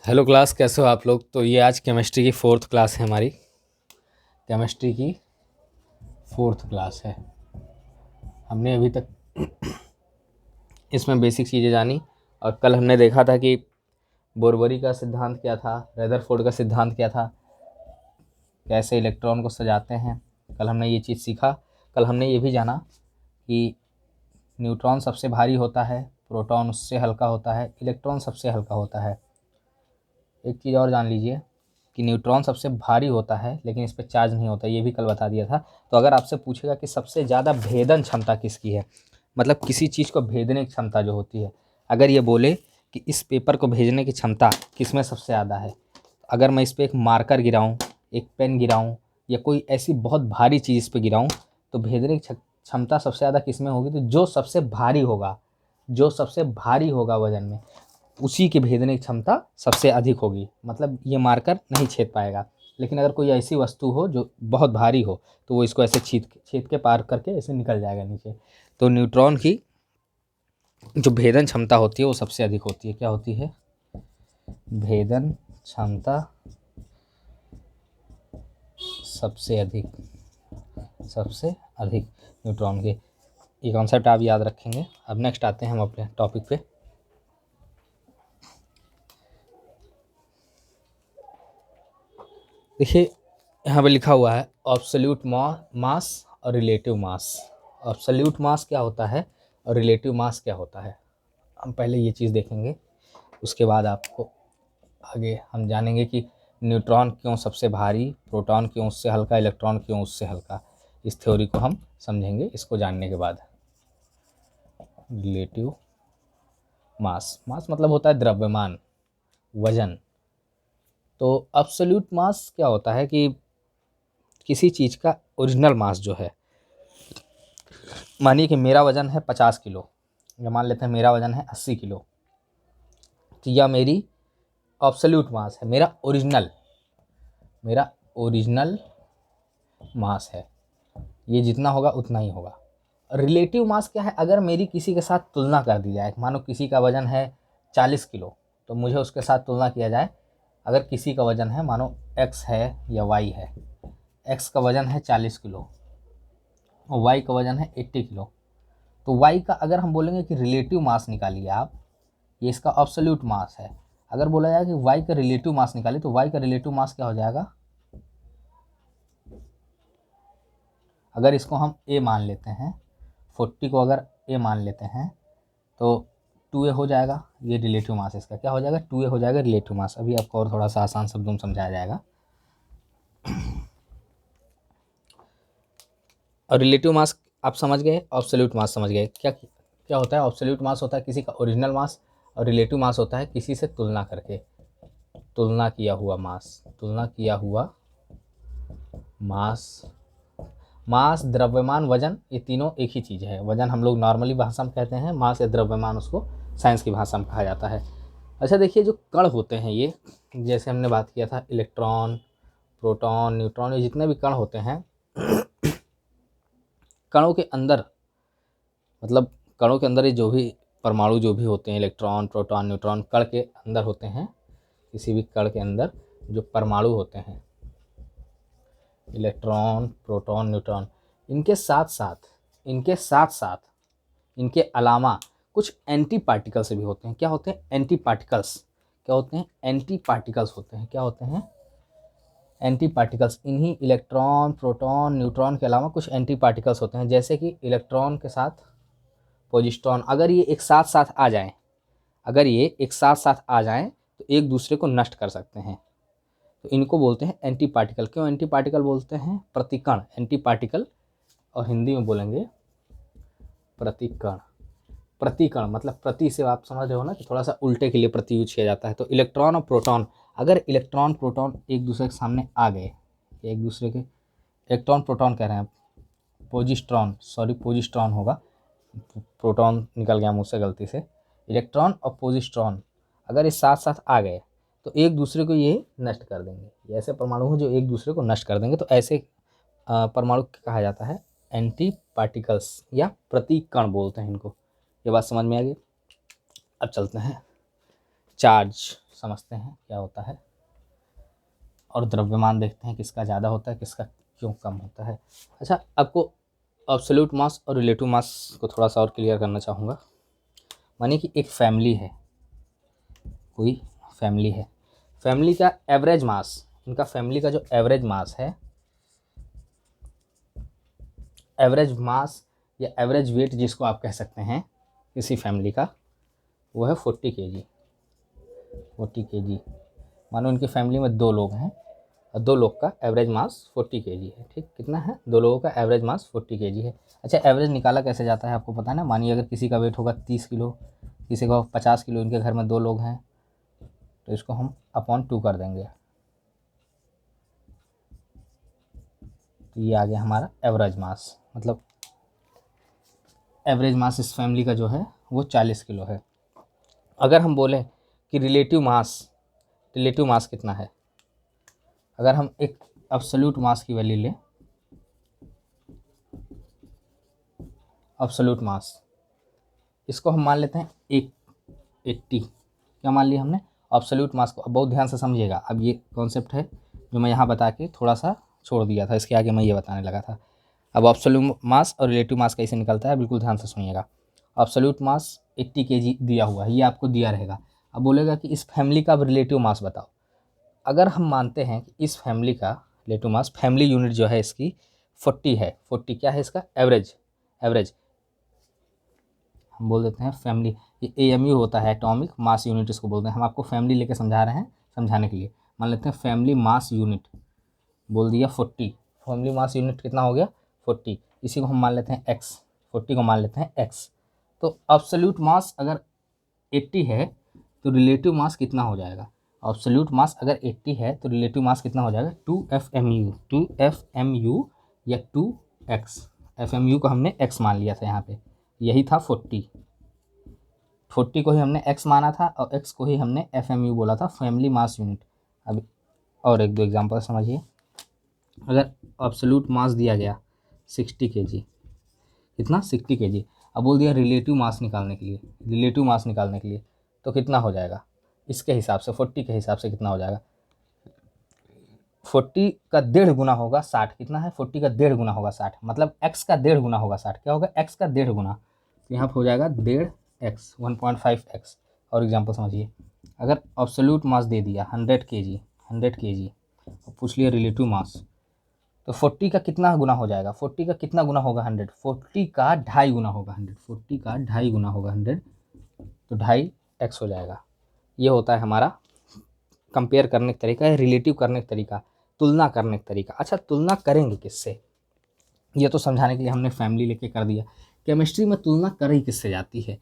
Hello class, कैसे हो आप लोग। तो ये आज केमिस्ट्री की फोर्थ क्लास है हमारी। केमिस्ट्री की फोर्थ क्लास है। हमने अभी तक इसमें बेसिक चीज़ें जानी और कल हमने देखा था कि बोरबरी का सिद्धांत क्या था, रदरफोर्ड का सिद्धांत क्या था, कैसे इलेक्ट्रॉन को सजाते हैं। कल हमने ये चीज़ सीखा। कल हमने ये भी जाना कि न्यूट्रॉन सबसे भारी होता है, प्रोटॉन उससे हल्का होता है, इलेक्ट्रॉन सबसे हल्का होता है। एक चीज़ और जान लीजिए कि न्यूट्रॉन सबसे भारी होता है लेकिन इस पर चार्ज नहीं होता, ये भी कल बता दिया था। तो अगर आपसे पूछेगा कि सबसे ज़्यादा भेदन क्षमता किसकी है, मतलब किसी चीज़ को भेदने की क्षमता जो होती है, अगर ये बोले कि इस पेपर को भेजने की क्षमता किसमें सबसे ज़्यादा है, अगर मैं इस पर एक मार्कर गिराऊँ, एक पेन गिराऊँ या कोई ऐसी बहुत भारी चीज़ इस पर गिराऊँ, तो भेजने की क्षमता सबसे ज़्यादा किसमें होगी। तो जो सबसे भारी होगा, जो सबसे भारी होगा वजन में, उसी के भेदने की क्षमता सबसे अधिक होगी। मतलब ये मार्कर नहीं छेद पाएगा। लेकिन अगर कोई ऐसी वस्तु हो जो बहुत भारी हो तो वो इसको ऐसे छेद के पार करके ऐसे निकल जाएगा नीचे। तो न्यूट्रॉन की जो भेदन क्षमता होती है वो सबसे अधिक होती है। क्या होती है? भेदन क्षमता सबसे अधिक, सबसे अधिक न्यूट्रॉन के। ये कॉन्सेप्ट आप याद रखेंगे। अब नेक्स्ट आते हैं हम अपने टॉपिक पे। देखिए यहाँ पे लिखा हुआ है एब्सोल्यूट मास और रिलेटिव मास। एब्सोल्यूट मास क्या होता है और रिलेटिव मास क्या होता है, हम पहले ये चीज़ देखेंगे। उसके बाद आपको आगे हम जानेंगे कि न्यूट्रॉन क्यों सबसे भारी, प्रोटॉन क्यों उससे हल्का, इलेक्ट्रॉन क्यों उससे हल्का। इस थ्योरी को हम समझेंगे इसको जानने के बाद। रिलेटिव मास, मास मतलब होता है द्रव्यमान, वजन। तो एब्सोल्यूट मास क्या होता है कि किसी चीज़ का ओरिजिनल मास जो है, मानिए कि मेरा वज़न है 50 किलो या मान लेते हैं मेरा वज़न है 80 किलो, तो यह मेरी एब्सोल्यूट मास है, मेरा ओरिजिनल मास है। ये जितना होगा उतना ही होगा। रिलेटिव मास क्या है? अगर मेरी किसी के साथ तुलना कर दी जाए, मानो किसी का वज़न है 40 किलो तो मुझे उसके साथ तुलना किया जाए। अगर किसी का वज़न है, मानो x है या y है, x का वज़न है 40 किलो और y का वज़न है 80 किलो, तो y का अगर हम बोलेंगे कि रिलेटिव मास निकालिए आप, ये इसका एब्सोल्यूट मास है। अगर बोला जाए कि y का रिलेटिव मास निकालिए तो y का रिलेटिव मास क्या हो जाएगा? अगर इसको हम a मान लेते हैं, 40 को अगर a मान लेते हैं तो 2a हो जाएगा। ये रिलेटिव मास इसका क्या हो जाएगा? 2a हो जाएगा रिलेटिव मास। अभी आपको और थोड़ा सा आसान शब्दों में समझाया जाएगा। और रिलेटिव मास आप समझ गए, एब्सोल्यूट मास समझ गए। क्या क्या होता है? एब्सोल्यूट मास होता है किसी का ओरिजिनल मास और रिलेटिव मास होता है किसी से तुलना करके, तुलना किया हुआ मास, तुलना किया हुआ मास। मास, द्रव्यमान, वजन, ये तीनों एक ही चीज़ है। वजन हम लोग नॉर्मली भाषा में कहते हैं, मास या द्रव्यमान उसको साइंस की भाषा में कहा जाता है। अच्छा देखिए, जो कण होते हैं ये, जैसे हमने बात किया था इलेक्ट्रॉन, प्रोटॉन, न्यूट्रॉन, ये जितने भी कण होते हैं, कणों के अंदर, मतलब कणों के अंदर ये जो भी परमाणु जो भी होते हैं, इलेक्ट्रॉन, प्रोटॉन, न्यूट्रॉन, कण के अंदर होते हैं। किसी भी कण के अंदर जो परमाणु होते हैं, इलेक्ट्रॉन, प्रोटॉन, न्यूट्रॉन, इनके साथ साथ, इनके अलावा कुछ एंटी पार्टिकल्स भी होते हैं। क्या होते हैं? Anti particles. क्या होते हैं? एंटी पार्टिकल्स होते हैं। क्या होते हैं? Anti particles. इन्हीं इलेक्ट्रॉन, प्रोटॉन, न्यूट्रॉन के अलावा कुछ एंटी पार्टिकल्स होते हैं, जैसे कि इलेक्ट्रॉन के साथ पोजिट्रॉन। अगर ये एक साथ साथ आ जाएं, अगर ये एक साथ साथ आ जाएं तो एक दूसरे को नष्ट कर सकते हैं। तो इनको बोलते हैं एंटी पार्टिकल। क्यों एंटी पार्टिकल बोलते हैं? प्रतिकण, एंटी पार्टिकल, और हिंदी में बोलेंगे प्रतिकण। प्रतिकण मतलब प्रति से आप समझ रहे हो ना कि थोड़ा सा उल्टे के लिए प्रति यूज किया जाता है। तो इलेक्ट्रॉन और प्रोटॉन, अगर इलेक्ट्रॉन प्रोटॉन एक दूसरे के सामने आ गए, एक दूसरे के, इलेक्ट्रॉन प्रोटॉन कह रहे हैं, पोजिट्रॉन, सॉरी पोजिट्रॉन होगा, प्रोटॉन निकल गया मुझसे गलती से। इलेक्ट्रॉन और पोजिट्रॉन अगर ये साथ साथ आ गए तो एक दूसरे को ये नष्ट कर देंगे। ये ऐसे परमाणु हैं जो एक दूसरे को नष्ट कर देंगे। तो ऐसे परमाणु कहा जाता है एंटी पार्टिकल्स या प्रतिकण बोलते हैं इनको। ये बात समझ में आ गई। अब चलते हैं चार्ज। समझते हैं क्या होता है, और द्रव्यमान देखते हैं किसका ज़्यादा होता है, किसका क्यों कम होता है। अच्छा, आपको एब्सोल्यूट मास और रिलेटिव मास को थोड़ा सा और क्लियर करना चाहूँगा। मानिए कि एक फैमिली है, कोई फैमिली है, फैमिली का एवरेज मास, इनका फैमिली का जो एवरेज मास है, एवरेज मास या एवरेज वेट जिसको आप कह सकते हैं किसी फैमिली का, वो है 40 kg। 40 kg, मानो उनकी फैमिली में 2 लोग हैं और 2 लोग का एवरेज मास 40 kg है। ठीक, कितना है? 2 लोगों का एवरेज मास 40 kg है। अच्छा, एवरेज निकाला कैसे जाता है आपको पता है ना। मानिए अगर किसी का वेट होगा 30 किलो, किसी का 50 किलो, इनके घर में 2 लोग हैं, तो इसको हम अपॉन 2 कर देंगे, तो ये आ गया हमारा एवरेज मास। मतलब एवरेज मास इस फैमिली का जो है वो 40 किलो है। अगर हम बोलें कि रिलेटिव मास कितना है, अगर हम एक एब्सोल्यूट मास की वैल्यू लें, एब्सोल्यूट मास, इसको हम मान लेते हैं 80। क्या मान लिया हमने? एब्सोल्यूट मास को। अब बहुत ध्यान से समझिएगा, अब ये कॉन्सेप्ट है जो मैं यहाँ बता के थोड़ा सा छोड़ दिया था, इसके आगे मैं ये बताने लगा था। अब एब्सोल्यूट मास और रिलेटिव मास कैसे निकलता है, बिल्कुल ध्यान से सुनिएगा। एब्सोल्यूट मास 80 kg दिया हुआ है, ये आपको दिया रहेगा। अब बोलेगा कि इस फैमिली का अब रिलेटिव मास बताओ। अगर हम मानते हैं कि इस फैमिली का रिलेटिव मास, फैमिली यूनिट जो है इसकी 40 है, 40 क्या है इसका? एवरेज हम बोल देते हैं फैमिली, ये AMU होता है, एटॉमिक मास यूनिट इसको बोलते हैं। हम आपको फैमिली लेके समझा रहे हैं, समझाने के लिए। मान लेते हैं फैमिली मास यूनिट, बोल दिया 40, फैमिली मास यूनिट कितना हो गया? 40। इसी को हम मान लेते हैं x, 40 को मान लेते हैं x। तो एब्सोल्यूट मास अगर 80 है तो रिलेटिव मास कितना हो जाएगा? एब्सोल्यूट मास अगर 80 है तो रिलेटिव मास कितना हो जाएगा? 2FMU या 2x। FMU को हमने x मान लिया था यहाँ पे, यही था 40 को ही हमने x माना था और x को ही हमने FMU बोला था, फैमिली मास यूनिट। अब और एक दो एग्जांपल समझिए। अगर एब्सोल्यूट मास दिया गया 60 kg, कितना? 60 kg। अब बोल दिया रिलेटिव मास निकालने के लिए, तो कितना हो जाएगा इसके हिसाब से? 40 के हिसाब से कितना हो जाएगा? 40 का 1.5 गुना होगा 60। कितना है? 40 का 1.5 गुना होगा 60, मतलब x का 1.5 गुना होगा 60। क्या होगा? x का 1.5 गुना, तो यहाँ पर हो जाएगा 1.5x, 1.5x। और एग्जाम्पल समझिए, अगर एब्सोल्यूट मास दे दिया 100 kg, और पूछ लिया रिलेटिव मास, तो 40 का कितना गुना हो जाएगा? 40 का कितना गुना होगा 100? 40 का 2.5 गुना होगा 100, 40 का 2.5 गुना होगा 100, तो 2.5x हो जाएगा। ये होता है हमारा कंपेयर करने का तरीका, रिलेटिव करने का तरीका, तुलना करने का तरीका। अच्छा, तुलना करेंगे किससे? ये तो समझाने के लिए हमने फैमिली लेके कर दिया। केमिस्ट्री में तुलना करी किससे जाती है?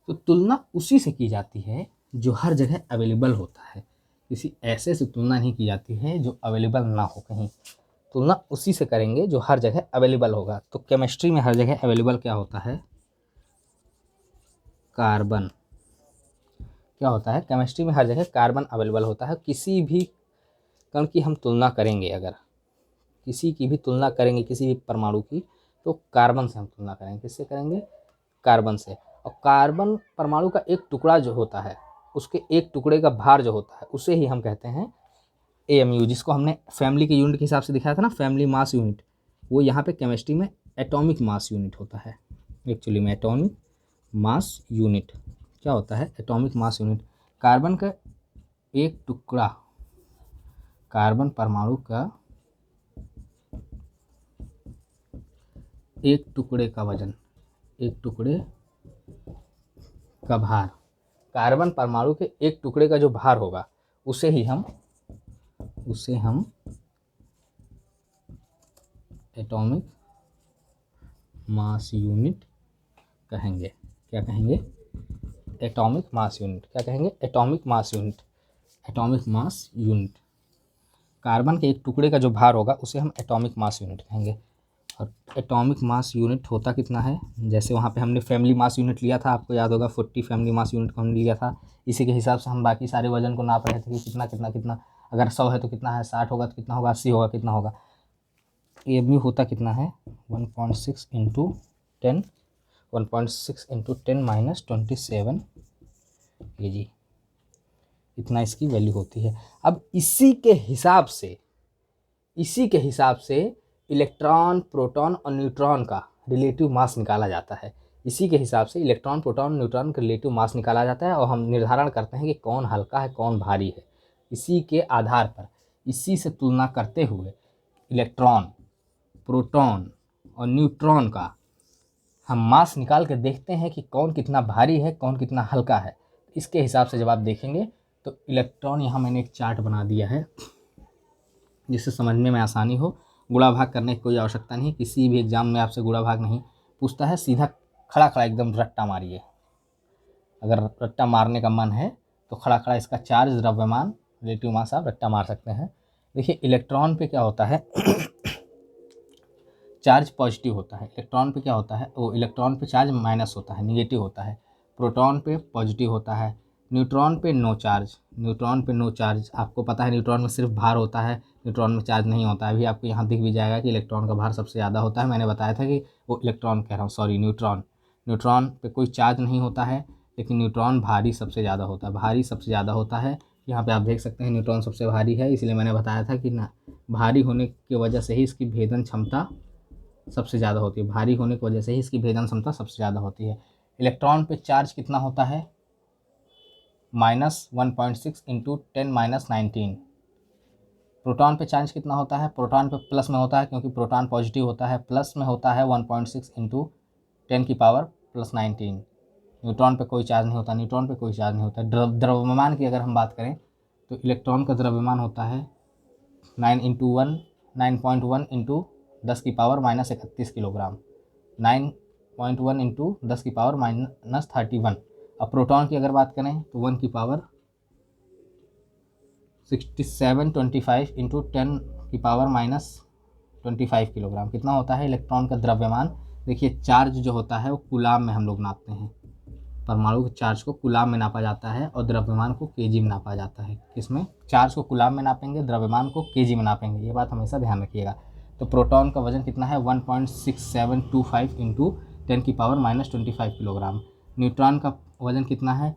तो तुलना उसी से की जाती है जो हर जगह अवेलेबल होता है। किसी ऐसे से तुलना नहीं की जाती है जो अवेलेबल ना हो कहीं। तुलना उसी से करेंगे जो हर जगह अवेलेबल होगा। तो केमिस्ट्री में हर जगह अवेलेबल क्या होता है? कार्बन। क्या होता है? केमिस्ट्री में हर जगह कार्बन अवेलेबल होता है। किसी भी कण की हम तुलना करेंगे, अगर किसी की भी तुलना करेंगे, किसी भी परमाणु की, तो कार्बन से हम तुलना करेंगे। किससे करेंगे? कार्बन से। और कार्बन परमाणु का एक टुकड़ा जो होता है, उसके एक टुकड़े का भार जो होता है, उसे ही हम कहते हैं AMU, जिसको हमने फैमिली के यूनिट के हिसाब से दिखाया था ना, फैमिली मास यूनिट। वो यहाँ पे केमिस्ट्री में एटॉमिक मास यूनिट होता है। एक्चुअली में एटॉमिक मास यूनिट क्या होता है? Atomic mass unit. कार्बन का एक टुकड़ा, कार्बन परमाणु का एक टुकड़े का वजन, एक टुकड़े का भार, कार्बन परमाणु के एक टुकड़े का जो भार होगा, उसे हम एटॉमिक मास यूनिट कहेंगे। क्या कहेंगे? Atomic mass unit. क्या कहेंगे? Atomic mass unit. Atomic mass unit, carbon के एक टुकड़े का जो भार होगा उसे हम एटॉमिक मास यूनिट कहेंगे। और एटॉमिक मास यूनिट होता कितना है? जैसे वहाँ पे हमने फैमिली मास यूनिट लिया था, आपको याद होगा 40 फैमिली मास यूनिट को हमने लिया था। इसी के हिसाब से हम बाकी सारे वजन को नाप रहे थे कि कितना कितना कितना, अगर 100 है तो कितना है, 60 होगा तो कितना होगा, 80 होगा कितना होगा। AMU होता कितना है? 1.6 इंटू 10, 1.6 इंटू 10 - 27 kg। इतना इसकी वैल्यू होती है। अब इसी के हिसाब से इलेक्ट्रॉन, प्रोटॉन और न्यूट्रॉन का रिलेटिव मास निकाला जाता है। इसी के हिसाब से इलेक्ट्रॉन, प्रोटॉन, न्यूट्रॉन का रिलेटिव मास निकाला जाता है और हम निर्धारण करते हैं कि कौन हल्का है कौन भारी है। इसी के आधार पर, इसी से तुलना करते हुए इलेक्ट्रॉन, प्रोटॉन और न्यूट्रॉन का हम मास निकाल के देखते हैं कि कौन कितना भारी है कौन कितना हल्का है। इसके हिसाब से जब आप देखेंगे तो इलेक्ट्रॉन, यहाँ मैंने एक चार्ट बना दिया है जिससे समझने में आसानी हो। गुणा भाग करने की कोई आवश्यकता नहीं, किसी भी एग्जाम में आपसे गुणा भाग नहीं पूछता है, सीधा खड़ा खड़ा एकदम रट्टा मारिए। अगर रट्टा मारने का मन है तो खड़ा खड़ा इसका चार्ज, द्रव्यमान, रिलेटिव मास आप रट्टा मार सकते हैं। देखिए इलेक्ट्रॉन पे क्या होता है चार्ज पॉजिटिव होता है। इलेक्ट्रॉन पे क्या होता है, वो इलेक्ट्रॉन पे चार्ज माइनस होता है, निगेटिव होता है। प्रोटॉन पे पॉजिटिव होता है। न्यूट्रॉन पे नो चार्ज, न्यूट्रॉन पे नो चार्ज। आपको पता है न्यूट्रॉन में सिर्फ भार होता है, न्यूट्रॉन में चार्ज नहीं होता है। अभी आपको यहाँ दिख भी जाएगा कि इलेक्ट्रॉन का भार सबसे ज़्यादा होता है। मैंने बताया था कि वो इलेक्ट्रॉन कह रहा हूँ, सॉरी न्यूट्रॉन पे कोई चार्ज नहीं होता है, लेकिन न्यूट्रॉन भारी सबसे ज़्यादा होता है, भारी सबसे ज़्यादा होता है। यहाँ पे आप देख सकते हैं न्यूट्रॉन सबसे भारी है, इसलिए मैंने बताया था कि ना भारी होने की वजह से ही इसकी भेदन क्षमता सबसे ज़्यादा होती है, भारी होने की वजह से ही इसकी भेदन क्षमता सबसे ज़्यादा होती है। इलेक्ट्रॉन पे चार्ज कितना होता है, -1.6 × 10⁻19। प्रोटॉन पे चार्ज कितना होता है, प्रोटॉन पे प्लस में होता है क्योंकि प्रोटॉन पॉजिटिव होता है, प्लस में होता है 1.6 × 10⁻+19। न्यूट्रॉन पे कोई चार्ज नहीं होता, न्यूट्रॉन पे कोई चार्ज नहीं होता। द्रव्यमान की अगर हम बात करें तो इलेक्ट्रॉन का द्रव्यमान होता है 9.1 × 10⁻31 किलोग्राम, 9.1 × 10⁻31। अब प्रोटॉन की अगर बात करें तो 1⁻6725 × 10⁻25 किलोग्राम कितना होता है इलेक्ट्रॉन का द्रव्यमान। देखिए चार्ज जो होता है वो कूलाम में हम लोग नापते हैं, परमाणु के चार्ज को कूलाम में नापा जाता है और द्रव्यमान को केजी में नापा जाता है। किसमें, चार्ज को कूलाम में नापेंगे, द्रव्यमान को केजी में नापेंगे, ये बात हमेशा ध्यान रखिएगा। तो प्रोटॉन का वजन कितना है 1.6725 × 10⁻25 किलोग्राम। न्यूट्रॉन का वजन कितना है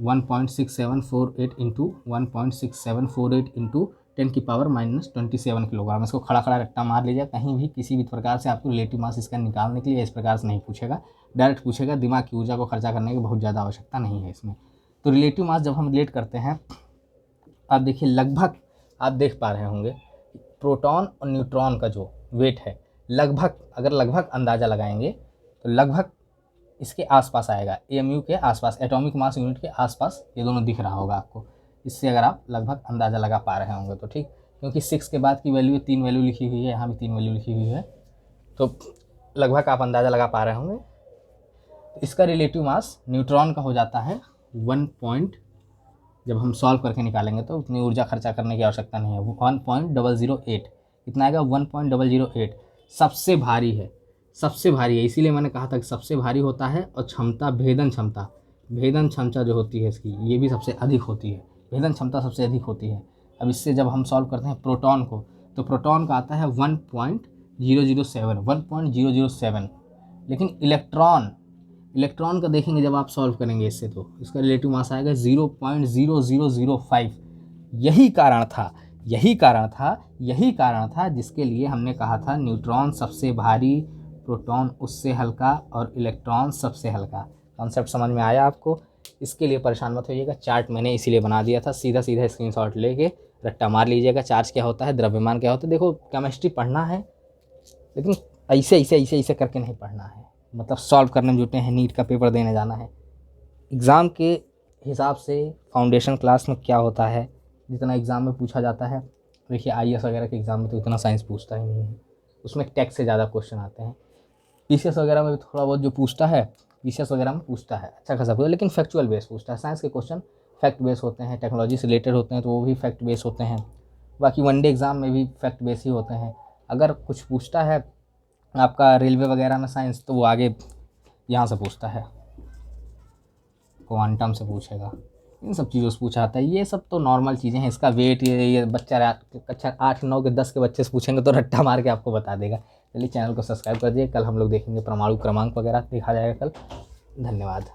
1.6748 × 1.6748 × 10⁻27 किलोग्राम। इसको खड़ा खड़ा रट्टा मार लीजिए, कहीं भी किसी भी प्रकार से आपको रिलेटिव मास इसका निकालने के लिए इस प्रकार से नहीं पूछेगा, डायरेक्ट पूछेगा। दिमाग की ऊर्जा को खर्चा करने की बहुत ज़्यादा आवश्यकता नहीं है इसमें। तो रिलेटिव मास जब हम रिलेट करते हैं, आप देखिए लगभग आप देख पा रहे होंगे प्रोटॉन और न्यूट्रॉन का जो वेट है लगभग, अगर लगभग अंदाज़ा लगाएंगे तो लगभग इसके आसपास आएगा, एमयू के आसपास, एटॉमिक मास यूनिट के आसपास ये दोनों दिख रहा होगा आपको। इससे अगर आप लगभग अंदाज़ा लगा पा रहे होंगे तो ठीक, क्योंकि 6 के बाद की वैल्यू 3 वैल्यू लिखी हुई है, यहाँ भी 3 वैल्यू लिखी हुई है, तो लगभग आप अंदाज़ा लगा पा रहे होंगे। तो इसका रिलेटिव मास न्यूट्रॉन का हो जाता है 1 जब हम सॉल्व करके निकालेंगे तो उतनी ऊर्जा खर्चा करने की आवश्यकता नहीं है, 1.008 कितना आएगा 1.008। सबसे भारी है, सबसे भारी है, इसीलिए मैंने कहा था कि सबसे भारी होता है। और क्षमता, भेदन क्षमता जो होती है इसकी, ये भी सबसे अधिक होती है, भेदन क्षमता सबसे अधिक होती है। अब इससे जब हम सॉल्व करते हैं प्रोटॉन को, तो प्रोटॉन का आता है 1.007, लेकिन इलेक्ट्रॉन का देखेंगे जब आप सॉल्व करेंगे इससे, तो इसका रिलेटिव मास आएगा 0.0005। यही कारण था जिसके लिए हमने कहा था न्यूट्रॉन सबसे भारी, प्रोटॉन उससे हल्का और इलेक्ट्रॉन सबसे हल्का। कॉन्सेप्ट समझ में आया आपको? इसके लिए परेशान मत होइएगा, चार्ट मैंने इसीलिए बना दिया था, सीधा स्क्रीनशॉट लेके रट्टा मार लीजिएगा। चार्ज क्या होता है, द्रव्यमान क्या होता है। देखो केमिस्ट्री पढ़ना है लेकिन ऐसे करके नहीं पढ़ना है, मतलब सॉल्व करने में जुटे हैं, नीट का पेपर देने जाना है। एग्ज़ाम के हिसाब से फाउंडेशन क्लास में क्या होता है, जितना एग्ज़ाम में पूछा जाता है, देखिए IAS वगैरह के एग्ज़ाम में तो इतना साइंस पूछता ही नहीं है, उसमें टेक्स्ट से ज़्यादा क्वेश्चन आते हैं। PCS वगैरह में भी थोड़ा बहुत जो पूछता है, PCS वगैरह में पूछता है अच्छा खासा पूछता है, लेकिन फैक्चुअल बेस पूछता है। साइंस के क्वेश्चन फैक्ट बेस होते हैं, टेक्नोलॉजी से रिलेटेड होते हैं तो वो भी फैक्ट बेस होते हैं। बाकी वनडे एग्ज़ाम में भी फैक्ट बेस ही होते हैं। अगर कुछ पूछता है आपका रेलवे वगैरह में साइंस, तो वो आगे यहाँ से पूछता है, क्वांटम से पूछेगा, इन सब चीज़ों से पूछा आता है। ये सब तो नॉर्मल चीज़ें हैं, इसका वेट ये बच्चा कक्षा 8, 9 के 10 के बच्चे से पूछेंगे तो रट्टा मार के आपको बता देगा। चलिए चैनल को सब्सक्राइब कर दिए, कल हम लोग देखेंगे परमाणु क्रमांक वगैरह दिखा जाएगा कल। धन्यवाद।